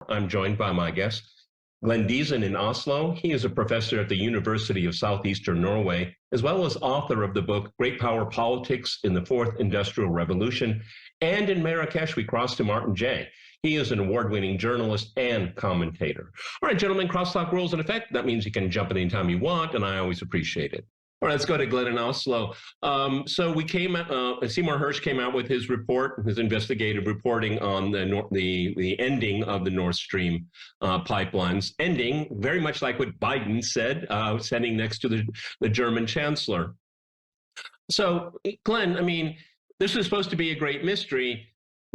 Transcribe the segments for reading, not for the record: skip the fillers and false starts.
I'm joined by my guest, Glenn Diesen in Oslo. He is a professor at the University of Southeastern Norway, as well as author of the book Great Power Politics in the Fourth Industrial Revolution. And in Marrakesh, we cross to Martin Jay. He is an award-winning journalist and commentator. All right, gentlemen, crosstalk rules in effect. That means you can jump in anytime you want, and I always appreciate it. All right, let's go to Glenn in Oslo. So we came, Seymour Hersh came out with his report, his investigative reporting on the ending of the Nord Stream pipelines, ending very much like what Biden said, standing next to the German chancellor. So, Glenn, I mean, this is supposed to be a great mystery,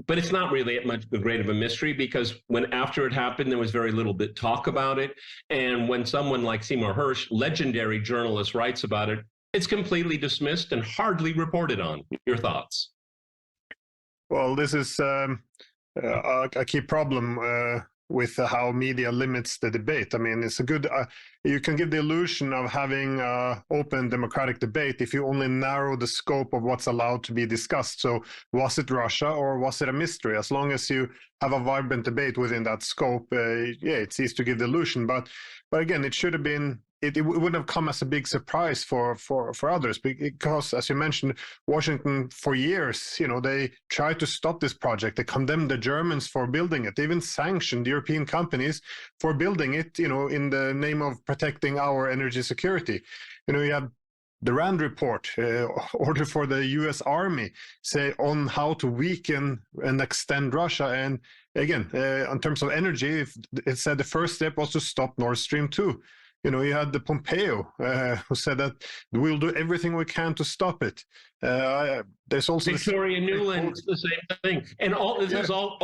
but it's not really much great of a mystery because after it happened, there was very little bit talk about it. And when someone like Seymour Hersh, legendary journalist, writes about it, it's completely dismissed and hardly reported on. Your thoughts? Well, this is a key problem with how media limits the debate. I mean, it's a good, you can give the illusion of having open democratic debate if you only narrow the scope of what's allowed to be discussed. So was it Russia or was it a mystery? As long as you have a vibrant debate within that scope, yeah, it's easy to give the illusion. But again, it should have been, it wouldn't have come as a big surprise for others because, as you mentioned, Washington for years, they tried to stop this project. They condemned the Germans for building it. They even sanctioned European companies for building it, in the name of protecting our energy security. You have the Rand report, order for the U.S. Army, say on how to weaken and extend Russia. And again, in terms of energy, it said the first step was to stop Nord Stream 2. You had the Pompeo who said that we'll do everything we can to stop it. There's also Victoria Nuland, the same thing, and this is all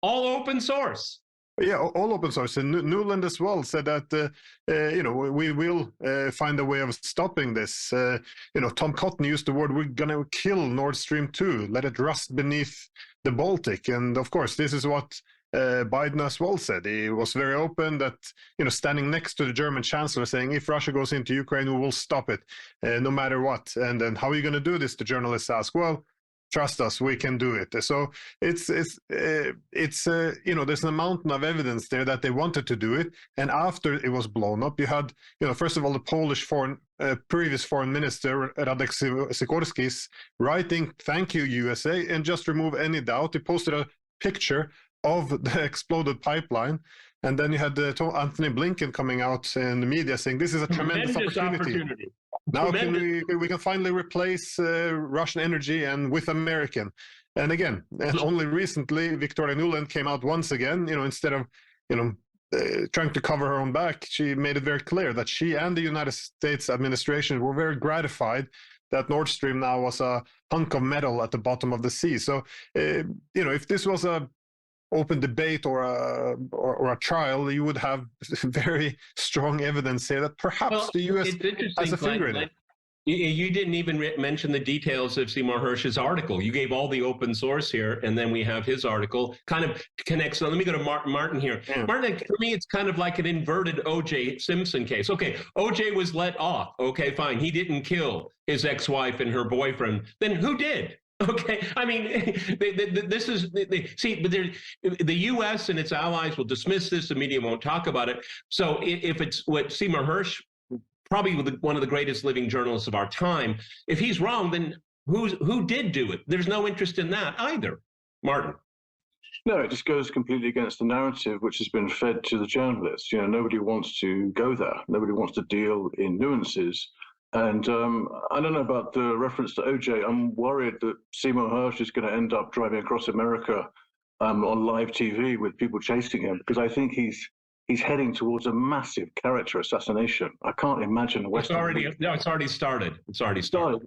open source. Yeah, all open source. And Nuland as well said that we will find a way of stopping this. Tom Cotton used the word, "We're going to kill Nord Stream 2, let it rust beneath the Baltic." And of course, this is what Biden as well said. He was very open that, standing next to the German chancellor saying, if Russia goes into Ukraine, we will stop it no matter what. And then how are you going to do this? The journalists ask, well, trust us, we can do it. So it's there's a mountain of evidence there that they wanted to do it. And after it was blown up, you had, first of all, the Polish previous foreign minister, Radek Sikorski's writing, "Thank you, USA," and just remove any doubt. He posted a picture of the exploded pipeline. And then you had Anthony Blinken coming out in the media saying, this is a tremendous opportunity. Now we can finally replace Russian energy and with American. And again, and only recently, Victoria Nuland came out once again, instead of, trying to cover her own back, she made it very clear that she and the United States administration were very gratified that Nord Stream now was a hunk of metal at the bottom of the sea. So, if this was a open debate or a trial, you would have very strong evidence here that perhaps the U.S. has a finger in it. You didn't even mention the details of Seymour Hersh's article. You gave all the open source here, and then we have his article kind of connects. So let me go to Martin here. Yeah. Martin, for me, it's kind of like an inverted O.J. Simpson case. Okay, O.J. was let off. Okay, fine. He didn't kill his ex-wife and her boyfriend. Then who did? Okay, I mean, this is, see, but the U.S. and its allies will dismiss this. The media won't talk about it. So if it's what Seymour Hersh, probably one of the greatest living journalists of our time, if he's wrong, then who did do it? There's no interest in that either. Martin. No, it just goes completely against the narrative which has been fed to the journalists. Nobody wants to go there. Nobody wants to deal in nuances. And I don't know about the reference to OJ. I'm worried that Seymour Hersh is going to end up driving across America on live TV with people chasing him, because I think he's heading towards a massive character assassination. I can't imagine a Western. It's already started. It's already started.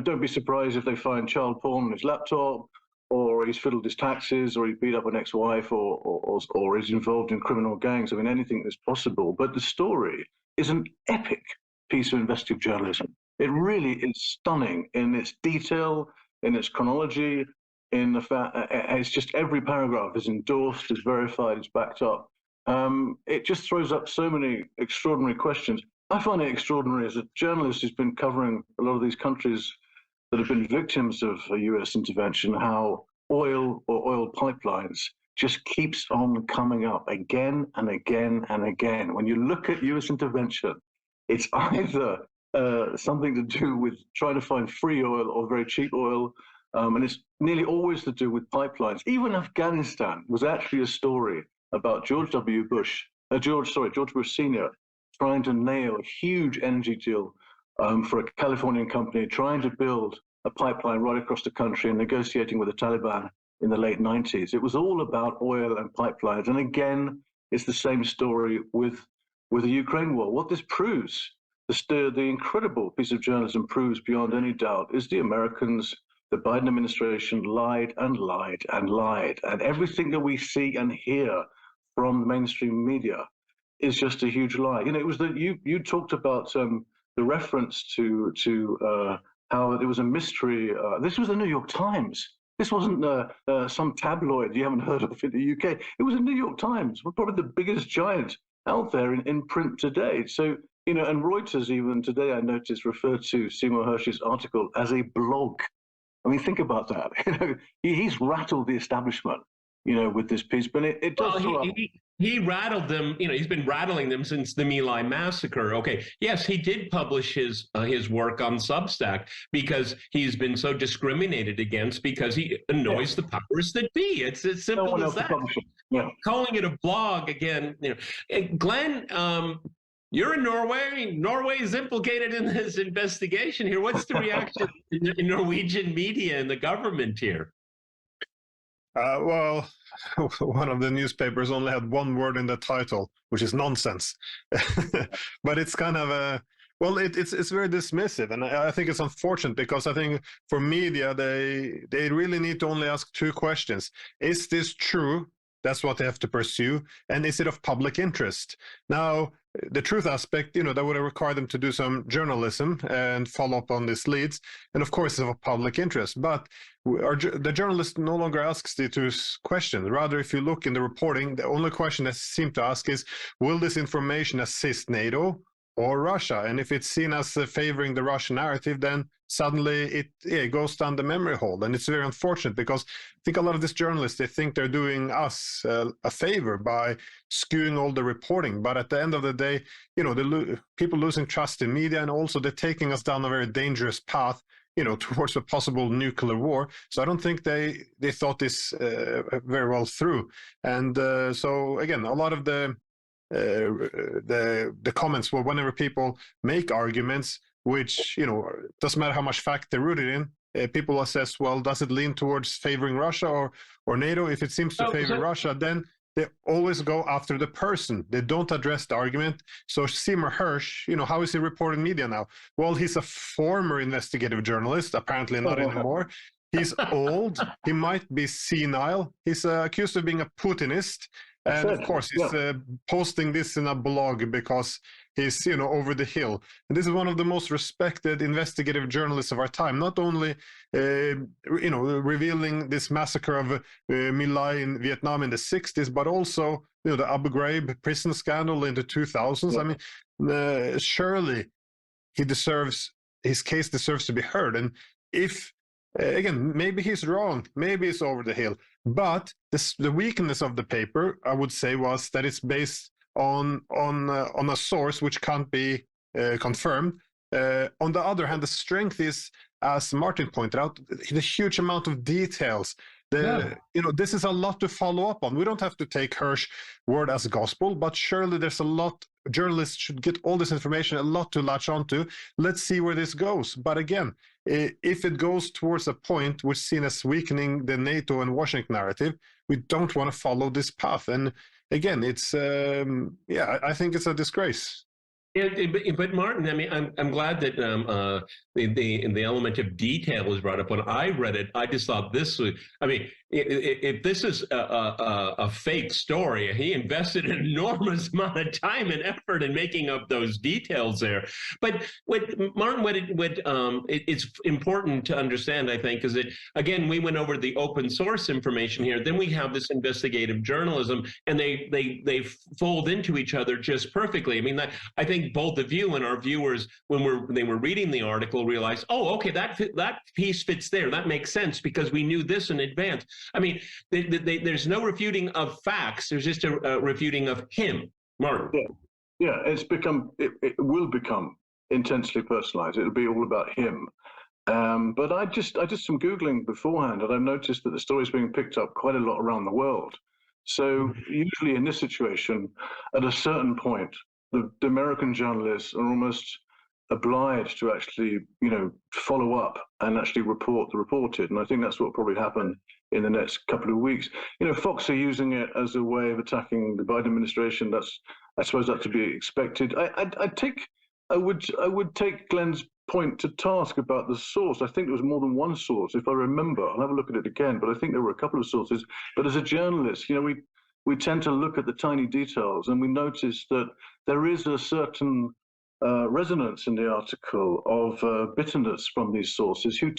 Don't be surprised if they find child porn on his laptop, or he's fiddled his taxes, or he beat up an ex-wife, or is involved in criminal gangs. I mean, anything is possible. But the story is an epic piece of investigative journalism. It really is stunning in its detail, in its chronology, in the fact it's just every paragraph is endorsed, is verified, is backed up. It just throws up so many extraordinary questions. I find it extraordinary as a journalist who's been covering a lot of these countries that have been victims of a US intervention, how oil or oil pipelines just keeps on coming up again and again and again. When you look at US intervention, it's either something to do with trying to find free oil or very cheap oil, and it's nearly always to do with pipelines. Even Afghanistan was actually a story about George Bush Sr. trying to nail a huge energy deal for a Californian company, trying to build a pipeline right across the country and negotiating with the Taliban in the late 90s. It was all about oil and pipelines. And again, it's the same story with the Ukraine war. What this proves, the incredible piece of journalism proves beyond any doubt, is the Americans, the Biden administration lied and lied and lied. And everything that we see and hear from the mainstream media is just a huge lie. You know, it was that you talked about the reference to how it was a mystery. This was the New York Times. This wasn't some tabloid you haven't heard of in the UK. It was the New York Times, probably the biggest giant out there in print today. So, you know, and Reuters even today, I noticed, referred to Seymour Hersh's article as a blog. I mean, think about that. You know, he's rattled the establishment, you know, with this piece. But it does. Well, he rattled them. You know, he's been rattling them since the My Lai massacre. Okay, yes, he did publish his work on Substack because he's been so discriminated against because he annoys the powers that be. It's as simple as that. Yeah. Calling it a blog again, you know, Glenn. You're in Norway. Norway is implicated in this investigation here. What's the reaction in Norwegian media and the government here? Well, one of the newspapers only had one word in the title, which is nonsense. But it's kind of well, it's very dismissive, and I think it's unfortunate because I think for media they really need to only ask two questions: is this true? That's what they have to pursue, and is it of public interest? Now, the truth aspect, you know, that would require them to do some journalism and follow up on these leads, and of course, it's of public interest. But the journalist no longer asks the two questions. Rather, if you look in the reporting, the only question they seem to ask is, will this information assist NATO or Russia? And if it's seen as favoring the Russian narrative, then suddenly it goes down the memory hole. And it's very unfortunate because I think a lot of these journalists, they think they're doing us a favor by skewing all the reporting. But at the end of the day, you know, people losing trust in media, and also they're taking us down a very dangerous path, you know, towards a possible nuclear war. So I don't think they thought this very well through. And so again, a lot of the comments were whenever people make arguments, which, you know, doesn't matter how much fact they're rooted in, people assess, well, does it lean towards favoring Russia or NATO? If it seems to favor Russia, then they always go after the person. They don't address the argument. So Seymour Hersh, you know, how is he reporting media now? Well, he's a former investigative journalist, apparently not anymore. He's old. He might be senile. He's accused of being a Putinist. And of course, he's posting this in a blog because he's, you know, over the hill. And this is one of the most respected investigative journalists of our time, not only, you know, revealing this massacre of My Lai in Vietnam in the 60s, but also, you know, the Abu Ghraib prison scandal in the 2000s. I mean, surely his case deserves to be heard. And if, again, maybe he's wrong, maybe it's over the hill, but the weakness of the paper, I would say, was that it's based on a source which can't be confirmed. On the other hand, the strength is, as Martin pointed out, the huge amount of details. You know, this is a lot to follow up on. We don't have to take Hersh's word as gospel, but surely there's a lot. Journalists should get all this information, a lot to latch onto. Let's see where this goes. But again, if it goes towards a point which is seen as weakening the NATO and Washington narrative, we don't want to follow this path. And again, it's I think it's a disgrace. But Martin, I mean, I'm glad that the element of detail was brought up. When I read it, I just thought this was, I mean, if this is a fake story, he invested an enormous amount of time and effort in making up those details there. But Martin, it's important to understand, I think, is that, again, we went over the open source information here. Then we have this investigative journalism, and they fold into each other just perfectly. I mean, I think think both of you and our viewers, when they were reading the article, realized, oh, okay, that piece fits there. That makes sense because we knew this in advance. I mean, there's no refuting of facts. There's just a refuting of him, Martin. Yeah, it will become intensely personalized. It'll be all about him. But I did some Googling beforehand, and I noticed that the story is being picked up quite a lot around the world. So usually in this situation, at a certain point, the American journalists are almost obliged to actually, follow up and actually report the reported. And I think that's what will probably happen in the next couple of weeks. Fox are using it as a way of attacking the Biden administration. I suppose that's to be expected. I would take Glenn's point to task about the source. I think there was more than one source, if I remember. I'll have a look at it again, but I think there were a couple of sources. But as a journalist, we tend to look at the tiny details, and we notice that there is a certain resonance in the article of bitterness from these sources who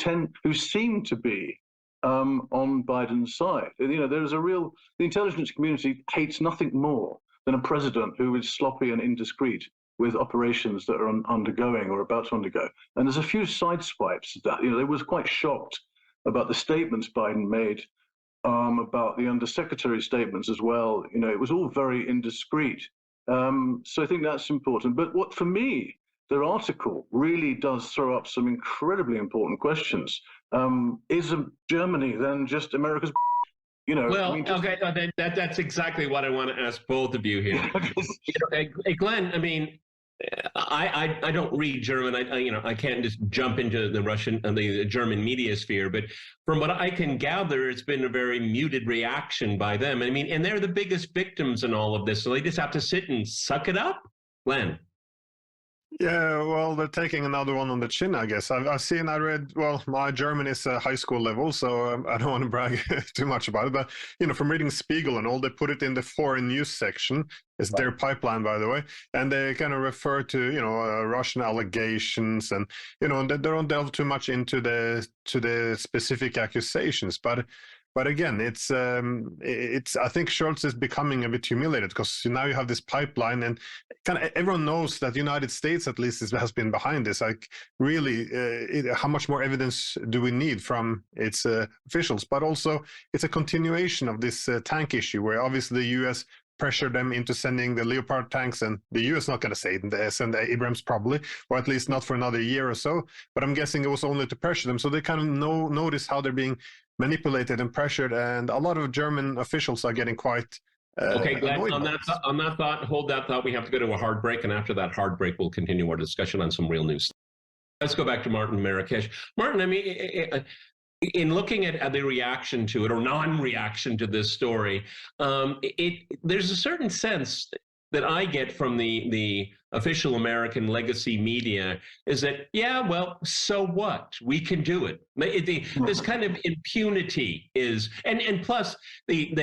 seem to be on Biden's side. The intelligence community hates nothing more than a president who is sloppy and indiscreet with operations that are undergoing or about to undergo. And there's a few side swipes of that. They was quite shocked about the statements Biden made, about the undersecretary's statements as well. It was all very indiscreet. So I think that's important. But for me, their article really does throw up some incredibly important questions. Is Germany then just America's? Okay, that's exactly what I want to ask both of you here. Hey, Glenn, I mean, I don't read German. I can't just jump into the German media sphere. But from what I can gather, it's been a very muted reaction by them. I mean, and they're the biggest victims in all of this, so they just have to sit and suck it up. Glenn. Yeah, well, they're taking another one on the chin, I guess. I read, well, my German is high school level, so I don't want to brag too much about it. But, from reading Spiegel and all, they put it in the foreign news section. It's their pipeline, by the way. And they kind of refer to, Russian allegations and, they don't delve too much into the specific accusations. But again, it's I think Scholz is becoming a bit humiliated because now you have this pipeline, and kind of everyone knows that the United States at least has been behind this. Like, really, how much more evidence do we need from its officials? But also, it's a continuation of this tank issue, where obviously the U.S. pressured them into sending the Leopard tanks, and the U.S. not going to send the Abrams probably, or at least not for another year or so. But I'm guessing it was only to pressure them, so they kind of notice how they're being manipulated and pressured, and a lot of German officials are getting quite okay, Glenn, on that thought, hold that thought. We have to go to a hard break, and after that hard break, we'll continue our discussion on some real news. Let's go back to Martin Marrakesh. Martin, I mean, in looking at the reaction to it or non-reaction to this story, there's a certain sense that I get from the official American legacy media is that, yeah, well, so what? We can do it. This kind of impunity is, and plus watching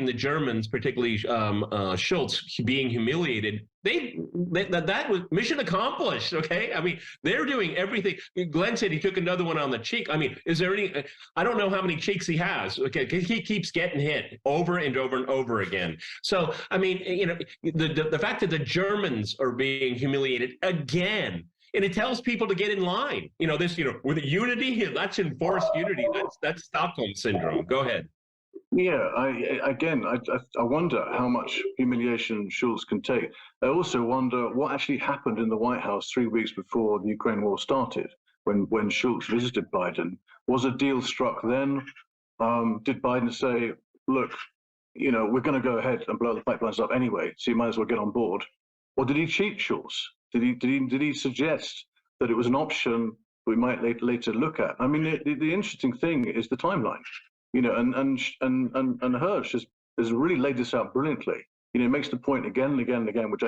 the Germans, particularly Scholz, being humiliated. That was mission accomplished. Okay, I mean, they're doing everything. Glenn said he took another one on the cheek. I mean, is there any? I don't know how many cheeks he has. Okay, he keeps getting hit over and over and over again. So I mean, the fact that the Germans are being humiliated again, and it tells people to get in line. With unity, that's enforced unity. That's Stockholm syndrome. Go ahead. Yeah, I wonder how much humiliation Scholz can take. I also wonder what actually happened in the White House 3 weeks before the Ukraine war started, when Scholz visited Biden. Was a deal struck then? Did Biden say, look, we're going to go ahead and blow the pipelines up anyway, so you might as well get on board? Or did he cheat Scholz? Did he suggest that it was an option we might later look at? I mean, the interesting thing is the timeline. And Hirsch has really laid this out brilliantly. Makes the point again and again and again, which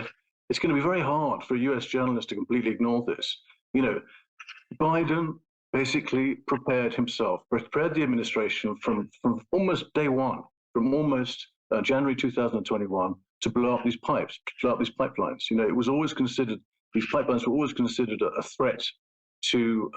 it's going to be very hard for a US journalist to completely ignore this. Biden basically prepared the administration from almost day one, from almost January 2021, to blow up these pipelines. It was always considered, these pipelines were always considered a threat to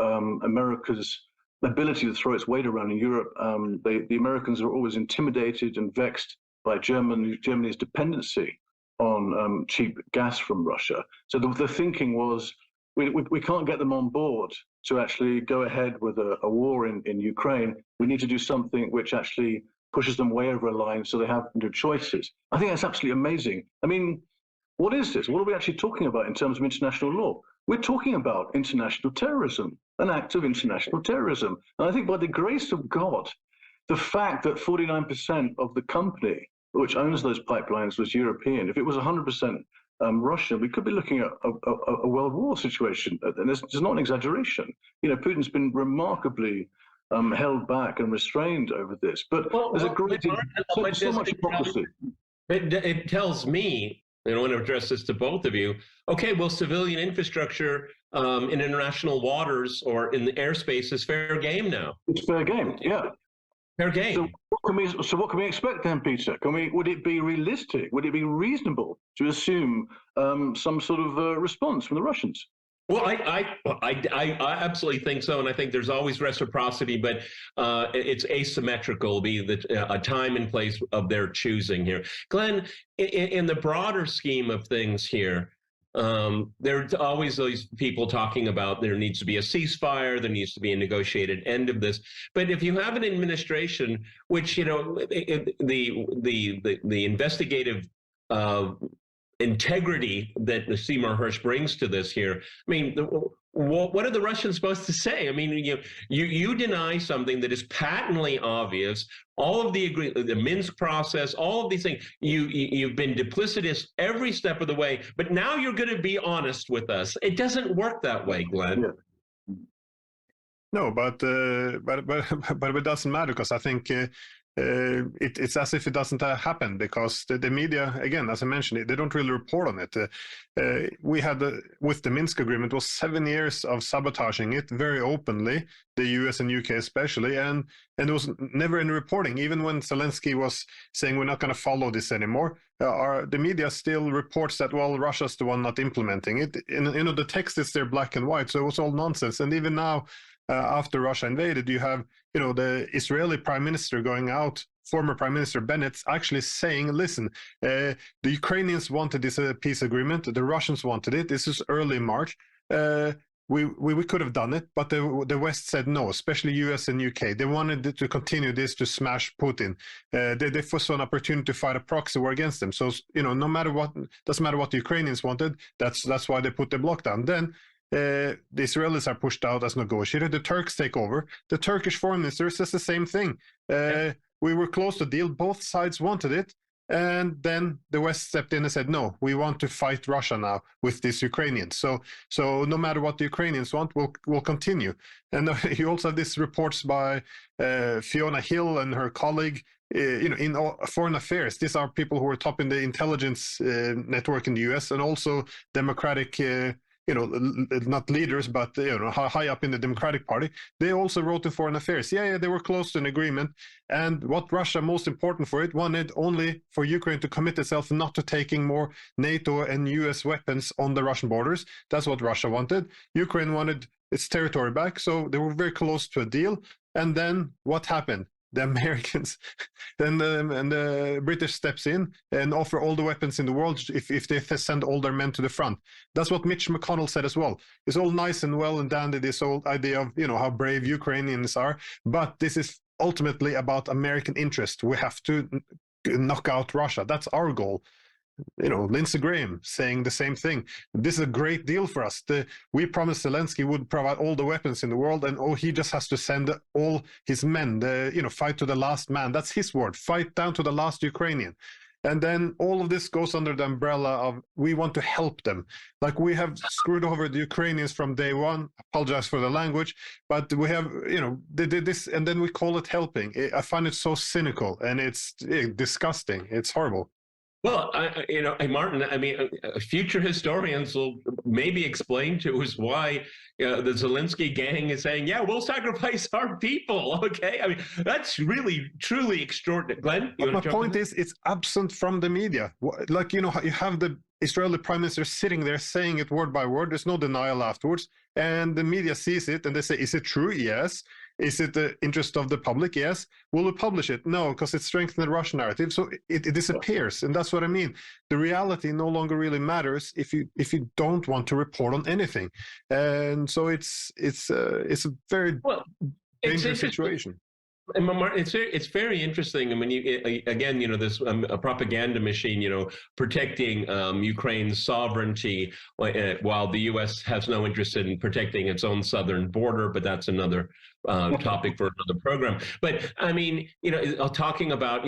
America's ability to throw its weight around in Europe. The Americans are always intimidated and vexed by Germany's dependency on cheap gas from Russia. So the thinking was, we can't get them on board to actually go ahead with a war in Ukraine. We need to do something which actually pushes them way over a line so they have no choices. I think that's absolutely amazing. I mean, what is this? What are we actually talking about in terms of international law? We're talking about international terrorism, an act of international terrorism. And I think by the grace of God, the fact that 49% of the company which owns those pipelines was European, if it was 100% Russian, we could be looking at a world war situation. And it's not an exaggeration. You know, Putin's been remarkably held back and restrained over this. But there's a great deal, so much hypocrisy. It tells me, and I want to address this to both of you, okay, well, civilian infrastructure in international waters or in the airspace is fair game now. It's fair game, yeah. Fair game. So what can we expect then, Peter? Would it be realistic? Would it be reasonable to assume some sort of response from the Russians? Well, I absolutely think so, and I think there's always reciprocity, but it's asymmetrical, be a time and place of their choosing here. Glenn, in the broader scheme of things here, there's always those people talking about there needs to be a ceasefire, there needs to be a negotiated end of this. But if you have an administration which, you know, the investigative integrity that Seymour Hersh brings to this here, I mean, what are the Russians supposed to say? I mean, you deny something that is patently obvious. All of the Minsk process, all of these things, you've been duplicitous every step of the way. But now you're going to be honest with us. It doesn't work that way, Glenn. Yeah. No, but it doesn't matter, because I think it's as if it doesn't happen, because the media, again, as I mentioned, they don't really report on it. We had, with the Minsk agreement, was 7 years of sabotaging it very openly, the US and UK especially, and there was never any reporting. Even when Zelensky was saying we're not going to follow this anymore, the media still reports that, well, Russia's the one not implementing it. And, you know, the text is there black and white, so it was all nonsense. And even now, after Russia invaded, you have, you know, the Israeli prime minister going out, former prime minister Bennett, actually saying, listen, the Ukrainians wanted this peace agreement, the Russians wanted it. This is early March. We could have done it, but the West said no, especially US and UK. They wanted to continue this to smash Putin. They foresaw an opportunity to fight a proxy war against them. So, you know, no matter what, doesn't matter what the Ukrainians wanted, that's why they put the block down. Then the Israelis are pushed out as negotiated. The Turks take over. The Turkish foreign minister says the same thing. We were close to deal. Both sides wanted it. And then the West stepped in and said, no, we want to fight Russia now with these Ukrainians. So no matter what the Ukrainians want, we'll continue. And you also have these reports by Fiona Hill and her colleague, you know, in foreign affairs. These are people who are top in the intelligence network in the US, and also Democratic you know, not leaders, but, you know, high up in the Democratic Party. They also wrote in Foreign Affairs. Yeah, they were close to an agreement. And what Russia, most important for it, wanted only for Ukraine to commit itself not to taking more NATO and US weapons on the Russian borders. That's what Russia wanted. Ukraine wanted its territory back. So they were very close to a deal. And then what happened? The Americans, then the British steps in and offer all the weapons in the world if they send all their men to the front. That's what Mitch McConnell said as well. It's all nice and well and dandy, this old idea of, you know, how brave Ukrainians are, but this is ultimately about American interest. We have to knock out Russia. That's our goal. You know, Lindsey Graham saying the same thing. This is a great deal for us. We promised Zelensky would provide all the weapons in the world, and he just has to send all his men, you know, fight to the last man. That's his word, fight down to the last Ukrainian. And then all of this goes under the umbrella of we want to help them. Like, we have screwed over the Ukrainians from day one. Apologize for the language, but we have, you know, this, and then we call it helping. I find it so cynical, and it's disgusting. It's horrible. Well, you know, Martin, I mean, future historians will maybe explain to us why the Zelensky gang is saying, yeah, we'll sacrifice our people, okay? I mean, that's really, truly extraordinary. Glenn? But my point is, it's absent from the media. Like, you know, you have the Israeli prime minister sitting there saying it word by word. There's no denial afterwards. And the media sees it and they say, is it true? Yes. Is it the interest of the public? Yes. Will we publish it? No, because it strengthens the Russian narrative. So it disappears. And that's what I mean. The reality no longer really matters if you don't want to report on anything. And so it's a very dangerous situation. And it's very interesting. I mean, again, this a propaganda machine, protecting Ukraine's sovereignty, while the U.S. has no interest in protecting its own southern border. But that's another topic for another program. But I mean, talking about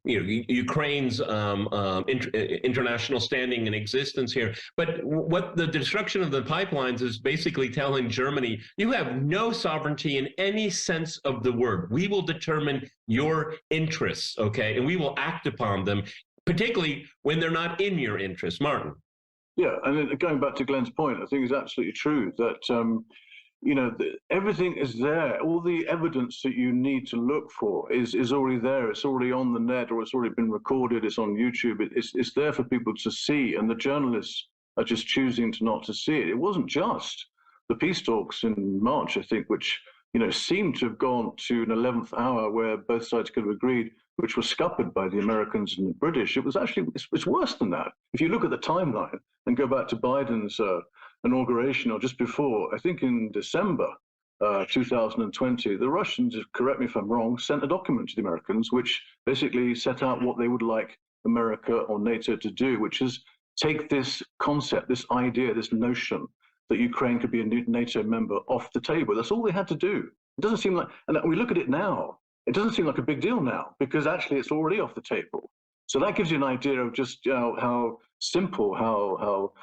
Ukraine's international standing and existence here. But what the destruction of the pipelines is basically telling Germany, you have no sovereignty in any sense of the word. We will determine your interests, okay, and we will act upon them, particularly when they're not in your interest. Martin. Yeah, and then going back to Glenn's point, I think it's absolutely true that everything is there. All the evidence that you need to look for is already there. It's already on the net, or it's already been recorded. It's on YouTube. It's there for people to see, and the journalists are just choosing not to see it. It wasn't just the peace talks in March, I think, which seemed to have gone to an 11th hour where both sides could have agreed, which was scuppered by the Americans and the British. It was actually, it's worse than that. If you look at the timeline and go back to Biden's inauguration, or just before, I think in December 2020, the Russians, correct me if I'm wrong, sent a document to the Americans, which basically set out what they would like America or NATO to do, which is take this concept, this idea, this notion that Ukraine could be a NATO member off the table. That's all they had to do. It doesn't seem like, and we look at it now, it doesn't seem like a big deal now, because actually it's already off the table. So that gives you an idea of just how simple, how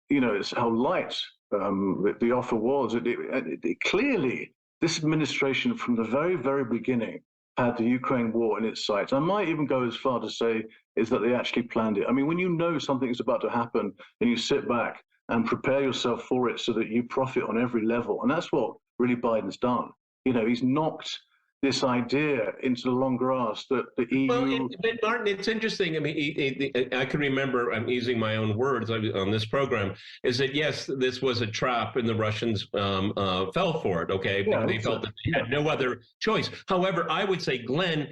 light the offer was. It clearly, this administration from the very, very beginning had the Ukraine war in its sights. I might even go as far to say is that they actually planned it. I mean, when you know something is about to happen and you sit back and prepare yourself for it so that you profit on every level. And that's what really Biden's done. He's knocked this idea into the long grass that the EU... Well, but Martin, it's interesting. I mean, I can remember, I'm using my own words on this program, is that, yes, this was a trap and the Russians fell for it, okay? Yeah, they felt that they had no other choice. However, I would say, Glenn,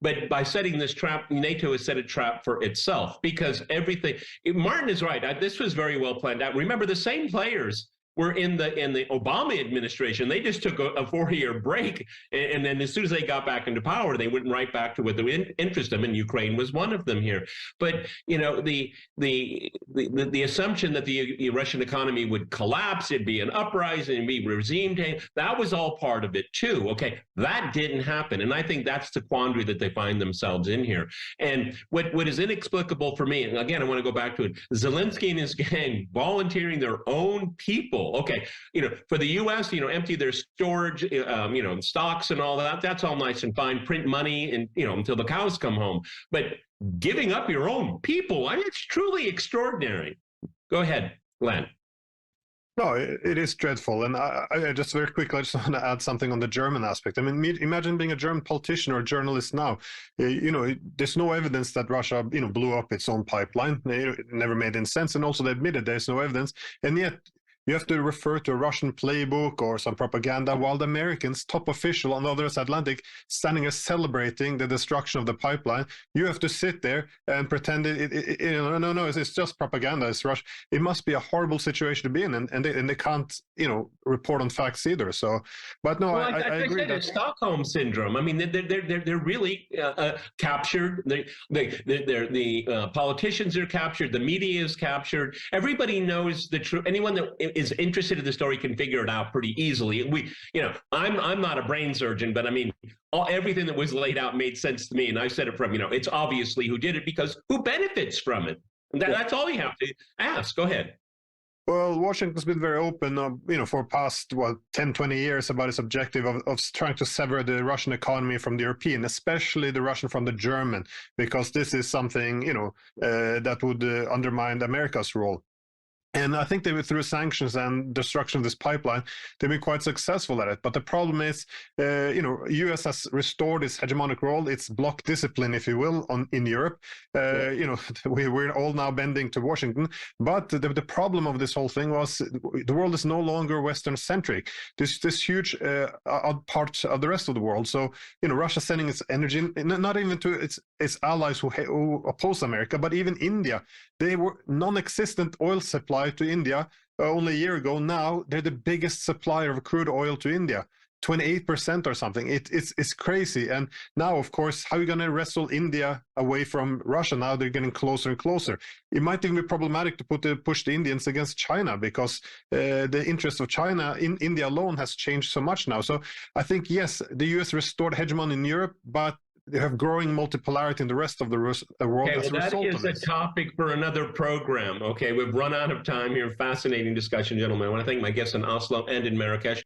but by setting this trap, NATO has set a trap for itself, because Martin is right. This was very well planned out. Remember, the same players were in the Obama administration. They just took a 4-year break, and then as soon as they got back into power, they went right back to what the interest them, and Ukraine was one of them here. But the assumption that the Russian economy would collapse, it'd be an uprising, it'd be regime change, that was all part of it too. Okay, that didn't happen, and I think that's the quandary that they find themselves in here. And what is inexplicable for me, and again, I want to go back to it, Zelensky and his gang volunteering their own people. Okay, for the U.S., empty their storage, stocks and all that. That's all nice and fine. Print money and until the cows come home. But giving up your own people, it's truly extraordinary. Go ahead, Glenn. No, it is dreadful. And I just very quickly, I just want to add something on the German aspect. I mean, imagine being a German politician or a journalist now. There's no evidence that Russia, blew up its own pipeline. It never made any sense. And also they admitted there's no evidence. And yet you have to refer to a Russian playbook or some propaganda, while the Americans, top official on the other side of the Atlantic, standing and celebrating the destruction of the pipeline. You have to sit there and pretend no, it's just propaganda. It's Russia. It must be a horrible situation to be in, and they can't, report on facts either. So, but no, well, I agree. It's Stockholm syndrome. I mean, they're really captured. The politicians are captured. The media is captured. Everybody knows the truth. Anyone that is interested in the story can figure it out pretty easily. I'm not a brain surgeon, but I mean, everything that was laid out made sense to me. And I said it from, it's obviously who did it, because who benefits from it? That's all you have to ask. Go ahead. Well, Washington's been very open, for past, 10, 20 years about its objective of trying to sever the Russian economy from the European, especially the Russian from the German, because this is something, that would undermine America's role. And I think they were, through sanctions and destruction of this pipeline, they've been quite successful at it. But the problem is, U.S. has restored its hegemonic role, its bloc discipline, if you will, in Europe. We're all now bending to Washington. But the problem of this whole thing was the world is no longer Western-centric. There's this huge part of the rest of the world. So, Russia sending its energy, not even to its allies who oppose America, but even India. They were non-existent oil supply to India only a year ago. Now they're the biggest supplier of crude oil to India, 28% or something. It's crazy. And now, of course, how are you going to wrestle India away from Russia? Now they're getting closer and closer. It might even be problematic to push the Indians against China, because the interest of China in India alone has changed so much now. So I think, yes, the US restored hegemony in Europe, but they have growing multipolarity in the rest of the world. Okay, well, that is a topic for another program. Okay, we've run out of time here. Fascinating discussion, gentlemen. I want to thank my guests in Oslo and in Marrakesh.